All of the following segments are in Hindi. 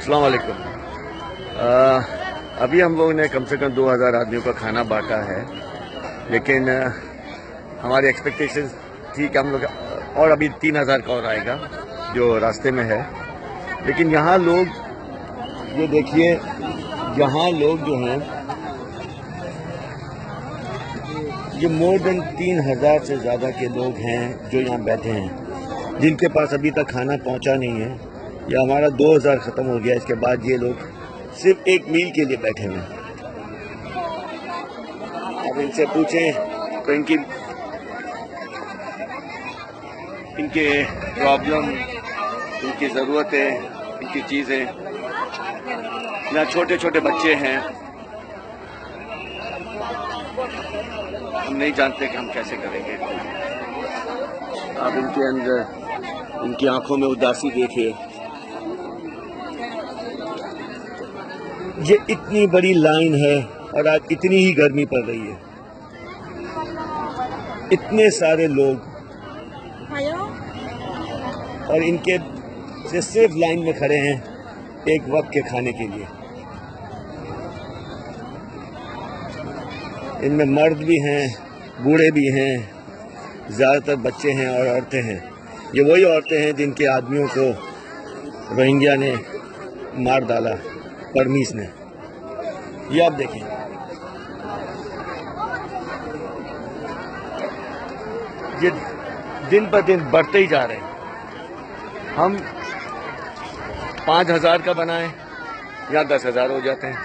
अस्सलाम वालेकुम। अभी हम लोगों ने कम से कम 2000 आदमियों का खाना बांटा है, लेकिन हमारी एक्सपेक्टेशन थी कि हम लोग और अभी 3000 का और आएगा जो रास्ते में है। लेकिन यहाँ लोग ये देखिए, यहाँ लोग जो हैं ये मोर देन 3000 से ज़्यादा के लोग हैं जो यहाँ बैठे हैं, जिनके पास अभी तक खाना पहुँचा नहीं है। या हमारा 2000 ख़त्म हो गया, इसके बाद ये लोग सिर्फ एक मील के लिए बैठे हुए हैं। अब इनसे पूछें तो इनके प्रॉब्लम, इनकी ज़रूरतें, इनकी चीज़ें। यहाँ छोटे छोटे बच्चे हैं, हम नहीं जानते कि हम कैसे करेंगे। अब इनके अंदर, इनकी आंखों में उदासी देखिए। ये इतनी बड़ी लाइन है और आज इतनी ही गर्मी पड़ रही है, इतने सारे लोग और इनके से सिर्फ लाइन में खड़े हैं एक वक्त के खाने के लिए। इनमें मर्द भी हैं, बूढ़े भी हैं, ज़्यादातर बच्चे हैं और औरतें हैं। ये वही औरतें हैं जिनके आदमियों को रोहिंग्या ने मार डाला, परमीस ने। ये आप देखें, ये दिन पर दिन बढ़ते ही जा रहे हैं। हम 5000 का बनाएं या 10,000 हो जाते हैं,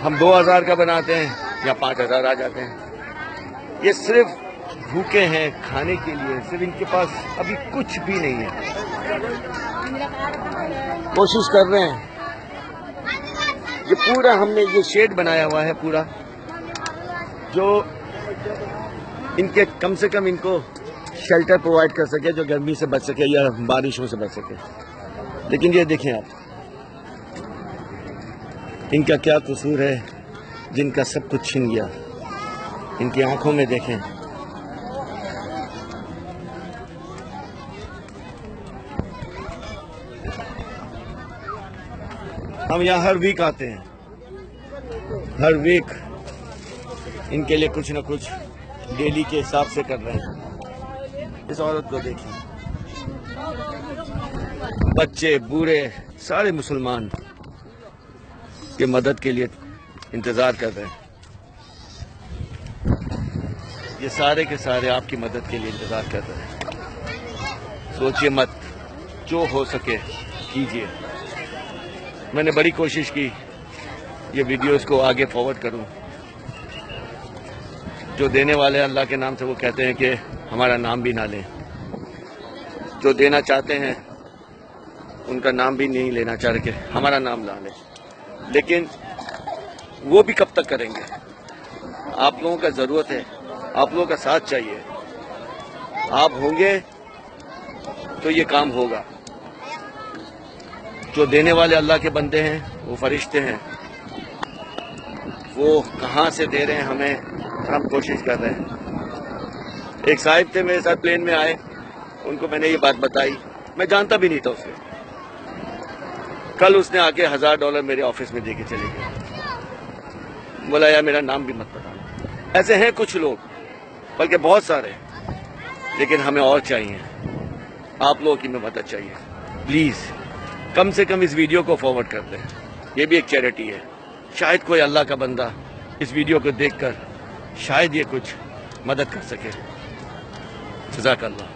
हम 2000 का बनाते हैं या 5000 आ जाते हैं। ये सिर्फ भूखे हैं खाने के लिए, सिर्फ इनके पास अभी कुछ भी नहीं है। कोशिश कर रहे हैं। ये पूरा हमने ये शेड बनाया हुआ है पूरा, जो इनके कम से कम इनको शेल्टर प्रोवाइड कर सके, जो गर्मी से बच सके या बारिशों से बच सके। लेकिन ये देखें आप, इनका क्या कसूर है जिनका सब कुछ छिन गया। इनकी आंखों में देखें, हम यहाँ हर वीक आते हैं, हर वीक इनके लिए कुछ न कुछ डेली के हिसाब से कर रहे हैं। इस औरत को देखिए, बच्चे बूढ़े सारे मुसलमान की मदद के लिए इंतज़ार कर रहे हैं। ये सारे के सारे आपकी मदद के लिए इंतज़ार कर रहे हैं। सोचिए मत, जो हो सके कीजिए। मैंने बड़ी कोशिश की ये वीडियोस को आगे फॉरवर्ड करूं। जो देने वाले अल्लाह के नाम से, वो कहते हैं कि हमारा नाम भी ना लें। जो देना चाहते हैं उनका नाम भी नहीं लेना चाह रहे, हमारा नाम ना लें। लेकिन वो भी कब तक करेंगे? आप लोगों का ज़रूरत है, आप लोगों का साथ चाहिए। आप होंगे तो ये काम होगा। जो देने वाले अल्लाह के बंदे हैं, वो फरिश्ते हैं, वो कहाँ से दे रहे हैं हमें, हम कोशिश कर रहे हैं। एक साहिब थे मेरे साथ, प्लेन में आए, उनको मैंने ये बात बताई। मैं जानता भी नहीं था उसे। कल उसने आके $1000 मेरे ऑफिस में दे के चले गए। बोला यार मेरा नाम भी मत बताना। ऐसे हैं कुछ लोग, बल्कि बहुत सारे, लेकिन हमें और चाहिए। आप लोगों की मदद चाहिए। प्लीज़ कम से कम इस वीडियो को फॉरवर्ड कर दें। ये भी एक चैरिटी है। शायद कोई अल्लाह का बंदा इस वीडियो को देखकर शायद ये कुछ मदद कर सके। जज़ाकल्लाह।